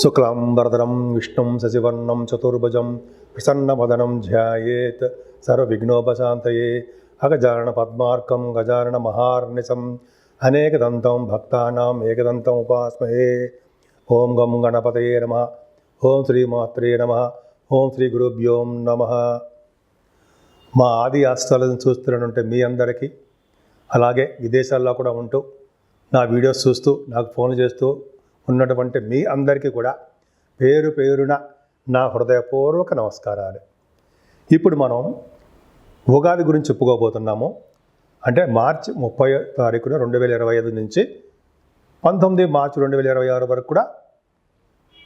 శుక్లాంబరధరం విష్ణుం శశివర్ణం చతుర్భుజం ప్రసన్నవదనం ధ్యాయేత్ సర్వవిఘ్నోపశాంతయే అగజానన పద్మార్కం గజానన మహార్నిశం అనేకదంతం భక్తానాం ఏకదంతం ఉపాస్మహే. ఓం గం గణపతయే నమః. ఓం శ్రీమాత్రే నమః. ఓం శ్రీ గురుభ్యో నమః. మా ఆది ఆస్థాలను చూస్తున్నట్టు మీ అందరికీ, అలాగే విదేశాల్లో కూడా ఉంటూ నా వీడియోస్ చూస్తూ నాకు ఫోన్ చేస్తూ ఉన్నటువంటి మీ అందరికీ కూడా పేరు పేరున నా హృదయపూర్వక నమస్కారాలు. ఇప్పుడు మనం ఉగాది గురించి చెప్పుకోబోతున్నాము. అంటే మార్చి 30 తారీఖున 2025 నుంచి 19 మార్చి 2026 వరకు కూడా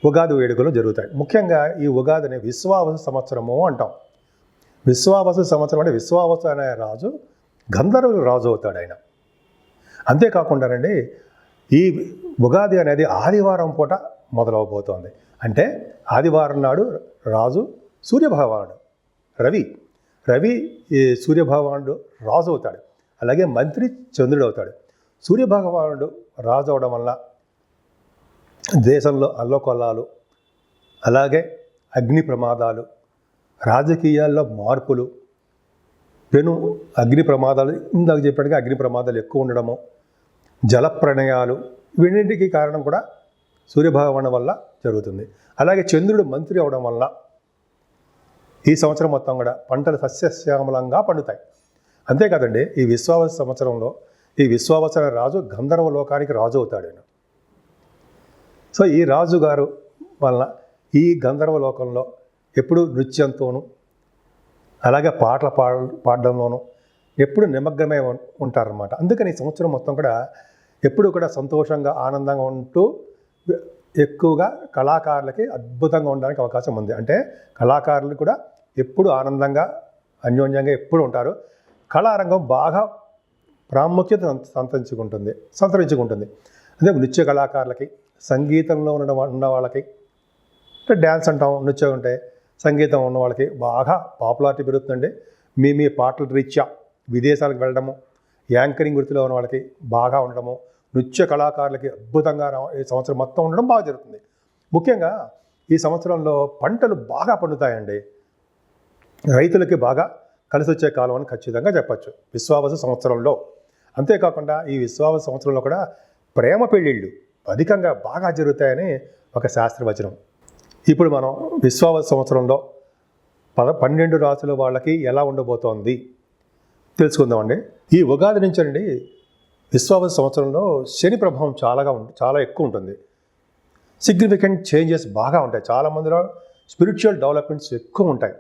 ఉగాది వేడుకలు జరుగుతాయి. ముఖ్యంగా ఈ ఉగాదిని విశ్వావసు సంవత్సరము అంటాం. విశ్వావసు సంవత్సరం అంటే విశ్వావసు అనే రాజు గంధర్వుల రాజు అవుతాడు ఆయన. అంతేకాకుండానండి, ఈ ఉగాది అనేది ఆదివారం పూట మొదలవబోతోంది. అంటే ఆదివారం నాడు రాజు సూర్యభగవానుడు రవి ఈ సూర్యభగవానుడు రాజు అవుతాడు. అలాగే మంత్రి చంద్రుడు అవుతాడు. సూర్యభగవానుడు రాజు అవడం వల్ల దేశంలో అల్లకొల్లాలు, అలాగే అగ్ని ప్రమాదాలు, రాజకీయాల్లో మార్పులు, అగ్ని ప్రమాదాలు, ఇందాక చెప్పినట్టుగా అగ్ని ప్రమాదాలు ఎక్కువ ఉండడము, జల ప్రళయాలు, వీటికి కారణం కూడా సూర్యభగవాను వల్ల జరుగుతుంది. అలాగే చంద్రుడు మంత్రి అవడం వల్ల ఈ సంవత్సరం మొత్తం కూడా పంటలు సస్యశ్యామలంగా పండుతాయి. అంతేకాదండి, ఈ విశ్వావసు సంవత్సరంలో ఈ విశ్వావసు అనే రాజు గంధర్వ లోకానికి రాజు అవుతాడు ఆయన. సో ఈ రాజుగారు వల్ల ఈ గంధర్వ లోకంలో ఎప్పుడు నృత్యంతోనూ, అలాగే పాటలు పాడడంలోనూ ఎప్పుడు నిమగ్నమై ఉంటారన్నమాట. అందుకని ఈ సంవత్సరం మొత్తం కూడా ఎప్పుడు కూడా సంతోషంగా ఆనందంగా ఉంటూ ఎక్కువగా కళాకారులకి అద్భుతంగా ఉండడానికి అవకాశం ఉంది. అంటే కళాకారులు కూడా ఎప్పుడు ఆనందంగా అన్యోన్యంగా ఎప్పుడు ఉంటారు. కళారంగం బాగా ప్రాముఖ్యత సంతరించుకుంటుంది. అదే నృత్య కళాకారులకి, సంగీతంలో ఉన్న వాళ్ళకి, అంటే డ్యాన్స్ అంటాం, నృత్యం ఉంటే సంగీతం ఉన్న వాళ్ళకి బాగా పాపులారిటీ పెరుగుతుందండి. మీ పాటల రీత్యా విదేశాలకు వెళ్ళడము, యాంకరింగ్ వృత్తిలో ఉన్న వాళ్ళకి బాగా ఉండడము, నృత్య కళాకారులకి అద్భుతంగా ఈ సంవత్సరం మొత్తం ఉండడం బాగా జరుగుతుంది. ముఖ్యంగా ఈ సంవత్సరంలో పంటలు బాగా పండుతాయండి. రైతులకి బాగా కలిసి వచ్చే కాలం అని ఖచ్చితంగా చెప్పచ్చు విశ్వావసు సంవత్సరంలో. అంతేకాకుండా ఈ విశ్వావసు సంవత్సరంలో కూడా ప్రేమ పెళ్ళిళ్ళు అధికంగా బాగా జరుగుతాయని ఒక శాస్త్రవచనం. ఇప్పుడు మనం విశ్వావసు సంవత్సరంలో 12 రాసుల వాళ్ళకి ఎలా ఉండబోతోంది తెలుసుకుందామండి. ఈ ఉగాది నుంచి అండి విశ్వావసు సంవత్సరంలో శని ప్రభావం చాలా ఎక్కువ ఉంటుంది. సిగ్నిఫికెంట్ చేంజెస్ బాగా ఉంటాయి. చాలామందిలో స్పిరిచువల్ డెవలప్మెంట్స్ ఎక్కువ ఉంటాయి.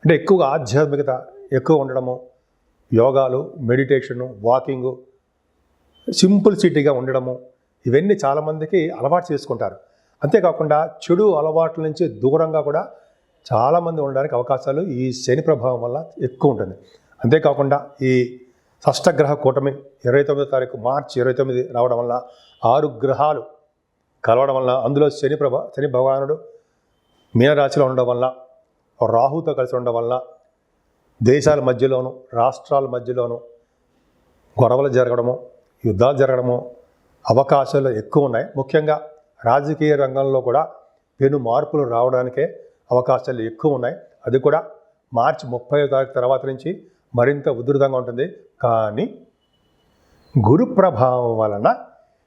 అంటే ఎక్కువగా ఆధ్యాత్మికత ఎక్కువ ఉండడము, యోగాలు, మెడిటేషను, వాకింగు, సింపుల్సిటీగా ఉండడము, ఇవన్నీ చాలామందికి అలవాటు చేసుకుంటారు. అంతేకాకుండా చెడు అలవాట్ల నుంచి దూరంగా కూడా చాలామంది ఉండడానికి అవకాశాలు ఈ శని ప్రభావం వల్ల ఎక్కువ ఉంటుంది. అంతేకాకుండా ఈ షష్టగ్రహ కూటమి 29 తారీఖు మార్చి 29 రావడం వల్ల 6 గ్రహాలు కలవడం వల్ల, అందులో శని భగవానుడు మీనరాశిలో ఉండడం వల్ల, రాహుతో కలిసి ఉండడం వల్ల దేశాల మధ్యలోనూ రాష్ట్రాల మధ్యలోనూ గొడవలు జరగడము, యుద్ధాలు జరగడము అవకాశాలు ఎక్కువ ఉన్నాయి. ముఖ్యంగా రాజకీయ రంగంలో కూడా పెను మార్పులు రావడానికే అవకాశాలు ఎక్కువ ఉన్నాయి. అది కూడా మార్చి 30వ తారీఖు తర్వాత నుంచి మరింత ఉధృతంగా ఉంటుంది. కానీ గురు ప్రభావం వలన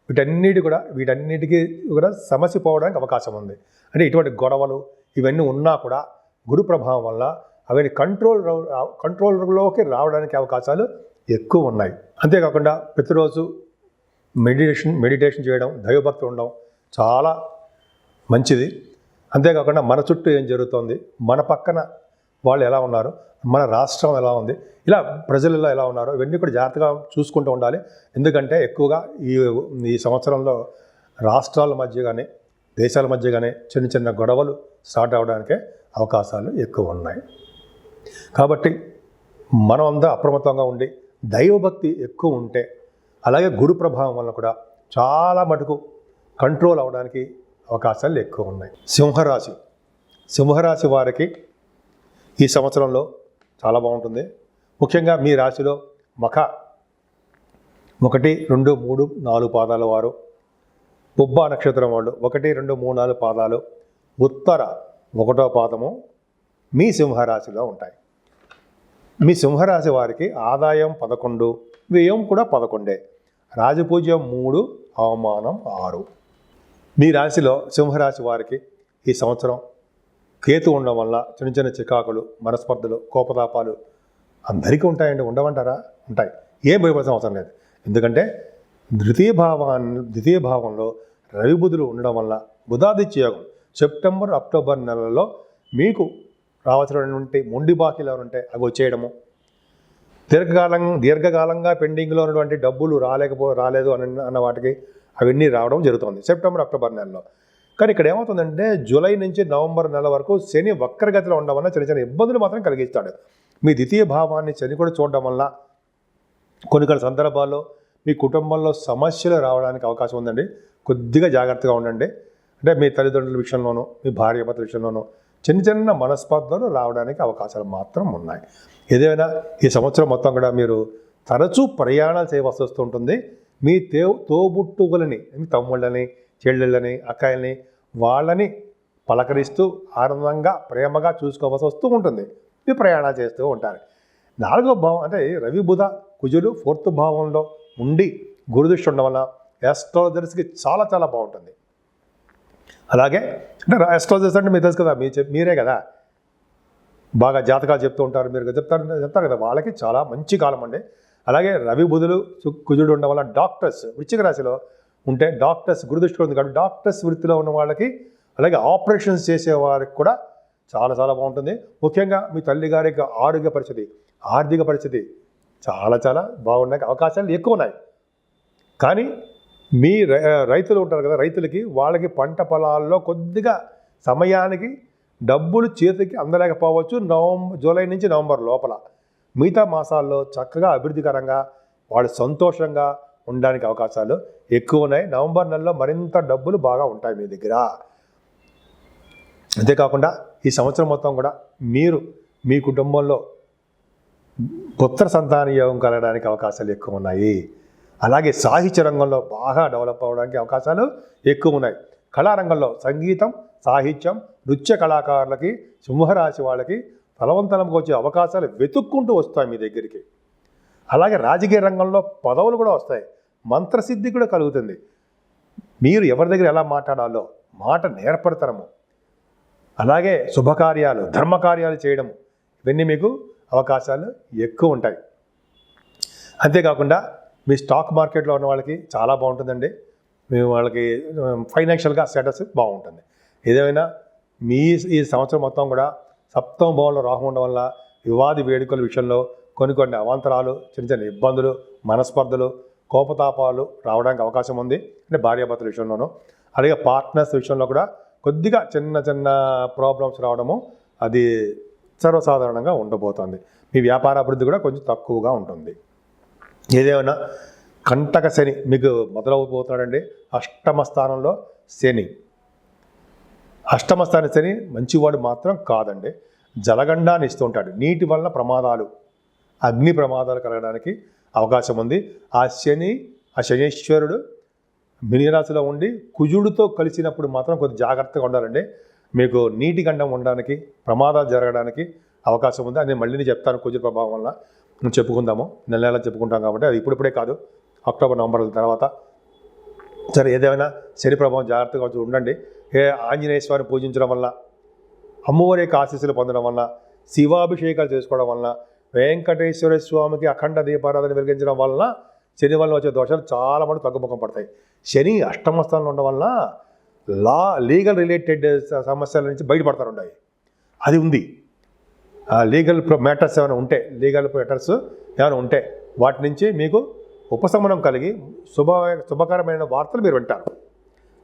వీటన్నిటికీ కూడా సమస్య పోవడానికి అవకాశం ఉంది. అంటే ఇటువంటి గొడవలు ఇవన్నీ ఉన్నా కూడా గురు ప్రభావం వల్ల అవన్నీ కంట్రోల్లోకి రావడానికి అవకాశాలు ఎక్కువ ఉన్నాయి. అంతేకాకుండా ప్రతిరోజు మెడిటేషన్ చేయడం, దైవభక్తి ఉండడం చాలా మంచిది. అంతేకాకుండా మన చుట్టూ ఏం జరుగుతోంది, మన పక్కన వాళ్ళు ఎలా ఉన్నారు, మన రాష్ట్రం ఎలా ఉంది, ఇలా ప్రజలలో ఎలా ఉన్నారో ఇవన్నీ కూడా జాగ్రత్తగా చూసుకుంటూ ఉండాలి. ఎందుకంటే ఎక్కువగా ఈ సంవత్సరంలో రాష్ట్రాల మధ్య కానీ దేశాల మధ్య కానీ చిన్న గొడవలు స్టార్ట్ అవ్వడానికే అవకాశాలు ఎక్కువ ఉన్నాయి. కాబట్టి మనం అంతా అప్రమత్తంగా ఉండి దైవభక్తి ఎక్కువ ఉంటే, అలాగే గురు ప్రభావం వల్ల కూడా చాలా మటుకు కంట్రోల్ అవ్వడానికి అవకాశాలు ఎక్కువ ఉన్నాయి. సింహరాశి వారికి ఈ సంవత్సరంలో చాలా బాగుంటుంది. ముఖ్యంగా మీ రాశిలో మఖ 1, 2, 3, 4 పాదాల వారు, పుబ్బా నక్షత్రం వాళ్ళు 1, 2, 3, 4 పాదాలు ఉత్తర 1వ పాదము మీ సింహరాశిలో ఉంటాయి. మీ సింహరాశి వారికి ఆదాయం 11, వ్యయం కూడా 11, రాజపూజ్యం 3, అవమానం 6. మీ రాశిలో సింహరాశి వారికి ఈ సంవత్సరం కేతు ఉండడం వల్ల చిన్న చిన్న చికాకులు, మనస్పర్ధలు, కోపతాపాలు అందరికీ ఉంటాయండి. ఉండవంటారా? ఉంటాయి. ఏం భయపడాల్సిన అవసరం లేదు. ఎందుకంటే ద్వితీయ భావంలో రవి బుధులు ఉండడం వల్ల బుధాదిత్య యోగం సెప్టెంబర్, అక్టోబర్ నెలలో మీకు రావాల్సినటువంటి మొండి బాకీలు ఉంటే అవి వచ్చేయడము, దీర్ఘకాలంగా పెండింగ్లో ఉన్నటువంటి డబ్బులు రాలేదు అన్న వాటికి అవన్నీ రావడం జరుగుతుంది సెప్టెంబర్, అక్టోబర్ నెలలో. కానీ ఇక్కడ ఏమవుతుందంటే జూలై నుంచి నవంబర్ నెల వరకు శని వక్రగతిలో ఉండడం వల్ల చిన్న చిన్న ఇబ్బందులు మాత్రం కలిగిస్తాడు. మీ ద్వితీయ భావాన్ని శని కూడా చూడడం వల్ల కొన్ని సందర్భాల్లో మీ కుటుంబంలో సమస్యలు రావడానికి అవకాశం ఉందండి. కొద్దిగా జాగ్రత్తగా ఉండండి. అంటే మీ తల్లిదండ్రుల విషయంలోనూ, మీ భార్యాభర్తల విషయంలోనూ చిన్న చిన్న మనస్పర్ధలు రావడానికి అవకాశాలు మాత్రం ఉన్నాయి. ఏదైనా ఈ సంవత్సరం మొత్తం కూడా మీరు తరచూ ప్రయాణాలు చేయవలసి వస్తుంటుంది. మీ తోబుట్టువులని, మీ తమ్ముళ్ళని, చెల్లెళ్ళని, అక్కాయల్ని వాళ్ళని పలకరిస్తూ ఆనందంగా ప్రేమగా చూసుకోవాల్సి వస్తూ ఉంటుంది. మీ ప్రయాణాలు చేస్తూ ఉంటారు. 4వ భావం అంటే రవి బుధ కుజులు 4th భావంలో ఉండి గురుదృష్టి ఉండడం వల్ల ఆస్ట్రాలజర్స్కి చాలా చాలా బాగుంటుంది. అలాగే అంటే ఆస్ట్రాలజర్స్ అంటే మీకు తెలుసు కదా, మీరే కదా బాగా జాతకాలు చెప్తూ ఉంటారు, మీరు చెప్తారు కదా, వాళ్ళకి చాలా మంచి కాలం అండి. అలాగే రవి బుధులు కుజుడు ఉండడం వల్ల డాక్టర్స్ వృశ్చిక రాశిలో ఉంటే డాక్టర్స్ గురుదృష్టి ఉంది కాబట్టి డాక్టర్స్ వృత్తిలో ఉన్న వాళ్ళకి, అలాగే ఆపరేషన్స్ చేసేవారికి కూడా చాలా చాలా బాగుంటుంది. ముఖ్యంగా మీ తల్లిగారికి ఆరోగ్య పరిస్థితి, ఆర్థిక పరిస్థితి చాలా చాలా బాగున్నాయి, అవకాశాలు ఎక్కువ ఉన్నాయి. కానీ మీ రైతులు ఉంటారు కదా, రైతులకి వాళ్ళకి పంట పొలాల్లో కొద్దిగా సమయానికి డబ్బులు చేతికి అందలేకపోవచ్చు జూలై నుంచి నవంబర్ లోపల. మిగతా మాసాల్లో చక్కగా అభివృద్ధికరంగా వాళ్ళు సంతోషంగా ఉండడానికి అవకాశాలు ఎక్కువ ఉన్నాయి. నవంబర్ నెలలో మరింత డబ్బులు బాగా ఉంటాయి మీ దగ్గర. అంతేకాకుండా ఈ సంవత్సరం మొత్తం కూడా మీరు మీ కుటుంబంలో పుత్ర సంతాన యోగం కలగడానికి అవకాశాలు ఎక్కువ ఉన్నాయి. అలాగే సాహిత్య రంగంలో బాగా డెవలప్ అవ్వడానికి అవకాశాలు ఎక్కువ ఉన్నాయి. కళారంగంలో సంగీతం, సాహిత్యం, నృత్య కళాకారులకి, సింహరాశి వాళ్ళకి ఫలవంతంగా వచ్చే అవకాశాలు వెతుక్కుంటూ వస్తాయి మీ దగ్గరికి. అలాగే రాజకీయ రంగంలో పదవులు కూడా వస్తాయి, మంత్రసిద్ధి కూడా కలుగుతుంది. మీరు ఎవరి దగ్గర ఎలా మాట్లాడాలో మాట నేర్పడతనము, అలాగే శుభకార్యాలు, ధర్మకార్యాలు చేయడము, ఇవన్నీ మీకు అవకాశాలు ఎక్కువ ఉంటాయి. అంతేకాకుండా మీ స్టాక్ మార్కెట్లో ఉన్న వాళ్ళకి చాలా బాగుంటుందండి. మీ వాళ్ళకి ఫైనాన్షియల్గా స్టేటస్ బాగుంటుంది. ఏదేమైనా ఈ సంవత్సరం మొత్తం కూడా 7వ భావంలో రాహు ఉండడం వల్ల వివాది వేడుకల విషయంలో కొన్ని అవాంతరాలు, చిన్న చిన్న ఇబ్బందులు, మనస్పర్ధలు, కోపతాపాలు రావడానికి అవకాశం ఉంది. అంటే భార్యాభర్తల విషయంలోనూ, అలాగే పార్ట్నర్స్ విషయంలో కూడా కొద్దిగా చిన్న చిన్న ప్రాబ్లమ్స్ రావడము అది సర్వసాధారణంగా ఉండబోతోంది. మీ వ్యాపార అభివృద్ధి కూడా కొంచెం తక్కువగా ఉంటుంది. ఏదేమైనా కంటక శని మీకు మొదలవబోతున్నాడండి. 8వ స్థానంలో శని. 8వ స్థాన శని మంచివాడు మాత్రం కాదండి. జలగండాన్ని ఇస్తూ ఉంటాడు. నీటి వల్ల ప్రమాదాలు, అగ్ని ప్రమాదాలు కలగడానికి అవకాశం ఉంది. ఆ శనీశ్వరుడు మీనరాశిలో ఉండి కుజుడితో కలిసినప్పుడు మాత్రం కొద్ది జాగ్రత్తగా ఉండాలండి. మీకు నీటి గండం ఉండడానికి, ప్రమాదాలు జరగడానికి అవకాశం ఉంది. అది మళ్ళీ నేను చెప్తాను. కుజుడు ప్రభావం వల్ల చెప్పుకుందాము, నెల చెప్పుకుంటాం కాబట్టి అది ఇప్పుడే కాదు, అక్టోబర్, నవంబర్ తర్వాత. సరే, ఏదేమైనా శని ప్రభావం జాగ్రత్తగా ఉండండి. ఆంజనేయ స్వామిని పూజించడం వల్ల, అమ్మవారి యొక్క ఆశీస్సులు పొందడం వల్ల, శివాభిషేకాలు చేసుకోవడం వల్ల, వెంకటేశ్వర స్వామికి అఖండ దీపారాధన వెలిగించడం వల్ల శని వల్ల వచ్చే దోషాలు చాలా మటుకు తగ్గుముఖం పడతాయి. శని 8వ స్థానంలో ఉండడం వల్ల లీగల్ రిలేటెడ్ సమస్యల నుంచి బయటపడతారు. అది ఉంది. లీగల్ మ్యాటర్స్ ఏమైనా ఉంటే వాటి నుంచి మీకు ఉపశమనం కలిగి శుభకరమైన వార్తలు మీరు వింటారు.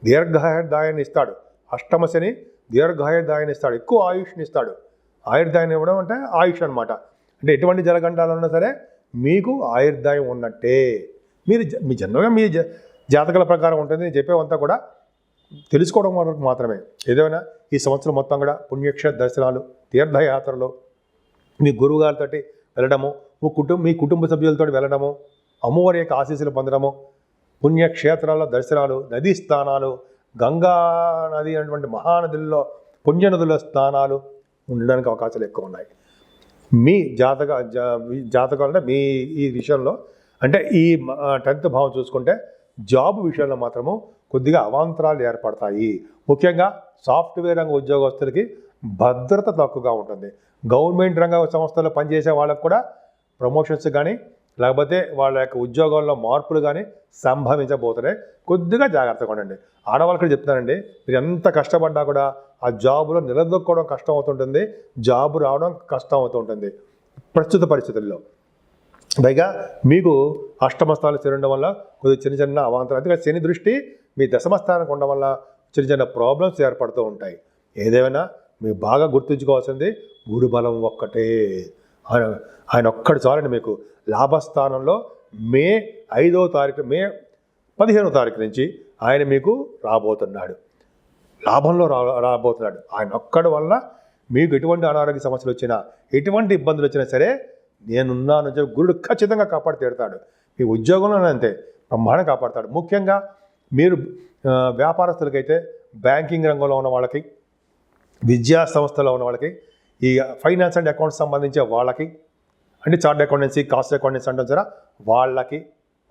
దీర్ఘాయుర్దాయాన్ని ఇస్తాడు. 8వ శని దీర్ఘాయుర్దాయాన్ని ఇస్తాడు, ఎక్కువ ఆయుష్ని ఇస్తాడు. ఆయుర్దాయాన్ని ఇవ్వడం అంటే ఆయుష్ అనమాట. అంటే ఎటువంటి జలగండాలు ఉన్నా సరే మీకు ఆయుర్దాయం ఉన్నట్టే. మీరు మీ జన్మగా మీ జాతకాల ప్రకారం ఉంటుంది. నేను చెప్పేవంతా కూడా తెలుసుకోవడం వరకు మాత్రమే. ఏదైనా ఈ సంవత్సరం మొత్తం కూడా పుణ్యక్షేత్ర దర్శనాలు, తీర్థయాత్రలు, మీ గురువుగారితో వెళ్ళడము, మీ కుటుంబ సభ్యులతో వెళ్ళడము, అమ్మవారి యొక్క ఆశీస్సులు పొందడము, పుణ్యక్షేత్రాల్లో దర్శనాలు, నదీ స్నానాలు, గంగా నది అనేటువంటి మహానదుల్లో పుణ్యనదుల స్నానాలు ఉండడానికి అవకాశాలు ఎక్కువ ఉన్నాయి. మీ జాతకాలు అంటే మీ ఈ విషయంలో అంటే ఈ 10th భావం చూసుకుంటే జాబ్ విషయంలో మాత్రము కొద్దిగా అవాంతరాలు ఏర్పడతాయి. ముఖ్యంగా సాఫ్ట్వేర్ రంగ ఉద్యోగస్తులకి భద్రత తక్కువగా ఉంటుంది. గవర్నమెంట్ రంగ సంస్థల్లో పనిచేసే వాళ్ళకు కూడా ప్రమోషన్స్ కానీ లేకపోతే వాళ్ళ యొక్క ఉద్యోగాల్లో మార్పులు కానీ సంభవించబోతున్నాయి. కొద్దిగా జాగ్రత్తగా ఉండండి. ఆడవాళ్ళకి చెప్తానండి, మీరు ఎంత కష్టపడ్డా కూడా ఆ జాబులో నిలదొక్కడం కష్టం అవుతుంటుంది, జాబు రావడం కష్టం అవుతూ ఉంటుంది ప్రస్తుత పరిస్థితుల్లో. పైగా మీకు అష్టమ స్థానాలు శని ఉండడం వల్ల కొద్దిగా చిన్న చిన్న అవాంతరాలు, అందుకని శని దృష్టి మీ దశమ స్థానానికి ఉండడం వల్ల చిన్న చిన్న ప్రాబ్లమ్స్ ఏర్పడుతూ ఉంటాయి. ఏదేమైనా మీరు బాగా గుర్తుంచుకోవాల్సింది గురు బలం ఒక్కటే. ఆయన ఒక్కటి చాలండి మీకు. లాభస్థానంలో మే 5వ తారీఖు, మే 15వ తారీఖు నుంచి ఆయన మీకు రాబోతున్నాడు, లాభంలో రాబోతున్నాడు. ఆయన ఒక్కడి వల్ల మీకు ఎటువంటి అనారోగ్య సమస్యలు వచ్చినా, ఎటువంటి ఇబ్బందులు వచ్చినా సరే నేనున్నాను చెప్పి గురుడు ఖచ్చితంగా కాపాడి తీరుతాడు. మీ ఉద్యోగంలో అంతే బ్రహ్మాండంగా కాపాడుతాడు. ముఖ్యంగా మీరు వ్యాపారస్తులకైతే బ్యాంకింగ్ రంగంలో ఉన్న వాళ్ళకి, విద్యా సంస్థలో ఉన్న వాళ్ళకి, ఈ ఫైనాన్స్ అండ్ అకౌంట్స్ సంబంధించే వాళ్ళకి, అంటే చార్ట్ అకౌంటెన్సీ, కాస్ట్ అకౌంటెన్సీ అంటాం సరే, వాళ్ళకి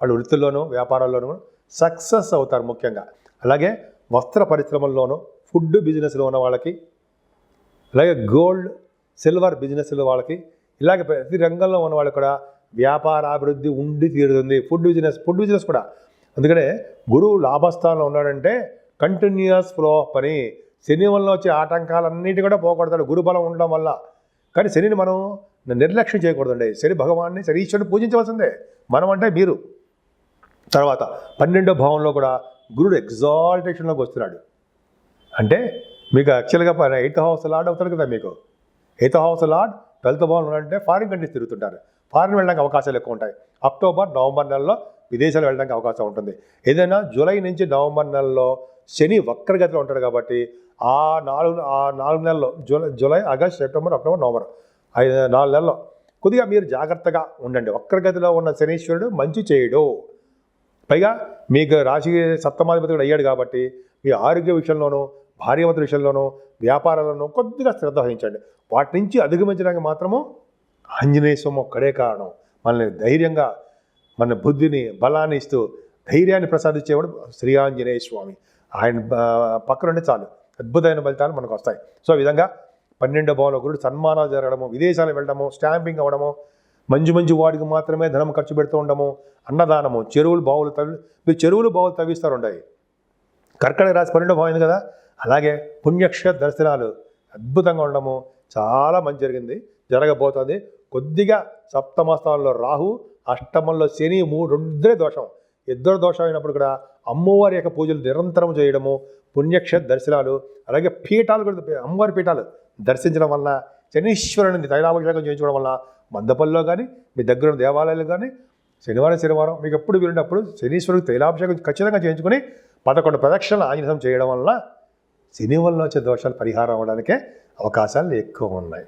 వాళ్ళ వృత్తుల్లోనూ వ్యాపారాల్లోనూ సక్సెస్ అవుతారు ముఖ్యంగా. అలాగే వస్త్ర పరిశ్రమల్లోనూ, ఫుడ్ బిజినెస్లో ఉన్న వాళ్ళకి, అలాగే గోల్డ్ సిల్వర్ బిజినెస్లో వాళ్ళకి, ఇలాగే ప్రతి రంగంలో ఉన్న వాళ్ళకి కూడా వ్యాపారాభివృద్ధి ఉండి తీరుతుంది. ఫుడ్ బిజినెస్ కూడా. అందుకనే గురువు లాభస్థానంలో ఉన్నాడంటే కంటిన్యూస్ ఫ్లో ఆఫ్ పని. శని వల్ల వచ్చే ఆటంకాలన్నిటి కూడా పోగొడతాడు గురుబలం ఉండడం వల్ల. కానీ శనిని మనం నిర్లక్ష్యం చేయకూడదండి. శని భగవాన్ని, శనీశ్వరుని పూజించవలసిందే మనం అంటే మీరు. తర్వాత 12వ భావంలో కూడా గురుడు ఎగ్జాల్టేషన్లోకి వస్తున్నాడు. అంటే మీకు యాక్చువల్గా 8th హౌస్ లార్డ్ అవుతాడు కదా. మీకు 8th హౌస్ లార్డ్ 12th భావంలో అంటే ఫారిన్ కంట్రీస్ తిరుగుతుంటారు. ఫారిన్ వెళ్ళడానికి అవకాశాలు ఎక్కువ ఉంటాయి. అక్టోబర్, నవంబర్ నెలలో విదేశాలు వెళ్ళడానికి అవకాశం ఉంటుంది. ఏదైనా జూలై నుంచి నవంబర్ నెలలో శని వక్రగతిలో ఉంటాడు కాబట్టి ఆ 4 నెలల్లో July, August, September, October, November 4 నెలల్లో కొద్దిగా మీరు జాగ్రత్తగా ఉండండి. వక్రగతిలో ఉన్న శనీశ్వరుడు మంచి చేయడు. పైగా మీకు రాశి సప్తమాధిపతి కూడా అయ్యాడు కాబట్టి మీ ఆరోగ్య విషయంలోనూ, భార్యాభర్తల విషయంలోనూ, వ్యాపారాల్లోనూ కొద్దిగా శ్రద్ధ వహించండి. వాటి నుంచి అధిగమించడానికి మాత్రము ఆంజనేయ స్వామి ఒక్కడే కారణం. మనల్ని ధైర్యంగా, మన బుద్ధిని, బలాన్ని ఇస్తూ ధైర్యాన్ని ప్రసాదించేవాడు శ్రీ ఆంజనేయ స్వామి. ఆయన పక్కనుంటే చాలు అద్భుతమైన ఫలితాలు మనకు వస్తాయి. సో ఈ విధంగా 12వ భావంలో గురుడు సన్మానాలు జరగడము, విదేశాలు వెళ్ళడము, స్టాంపింగ్ అవ్వడము, మంచి వాడికి మాత్రమే ధనం ఖర్చు పెడుతూ ఉండము, అన్నదానము, మీరు చెరువులు బావులు తవ్విస్తారు ఉంటాయి. కర్కటక రాశి 12వ భావం కదా. అలాగే పుణ్యక్షేత్ర దర్శనాలు అద్భుతంగా ఉండడము చాలా మంచి జరగబోతుంది. కొద్దిగా సప్తమ స్థానంలో రాహు, అష్టమంలో శని, ఇద్దరు దోషం అయినప్పుడు కూడా అమ్మవారి యొక్క పూజలు నిరంతరం చేయడము, పుణ్యక్షేత్ర దర్శనాలు, అలాగే పీఠాలు కూడా, అమ్మవారి పీఠాలు దర్శించడం వల్ల, శనీశ్వరుని తైలాభిషేకం చేయించుకోవడం వల్ల, మందపల్లిలో కానీ మీ దగ్గర ఉన్న దేవాలయాలు కానీ శనివారం మీకు ఎప్పుడు వీలున్నప్పుడు శనీశ్వరుడికి తైలాభిషేకం ఖచ్చితంగా చేయించుకొని 11 ప్రదక్షిణలు ఆంజనేయం చేయడం వల్ల శని వల్ల వచ్చే దోషాలు పరిహారం అవ్వడానికే అవకాశాలు ఎక్కువ ఉన్నాయి.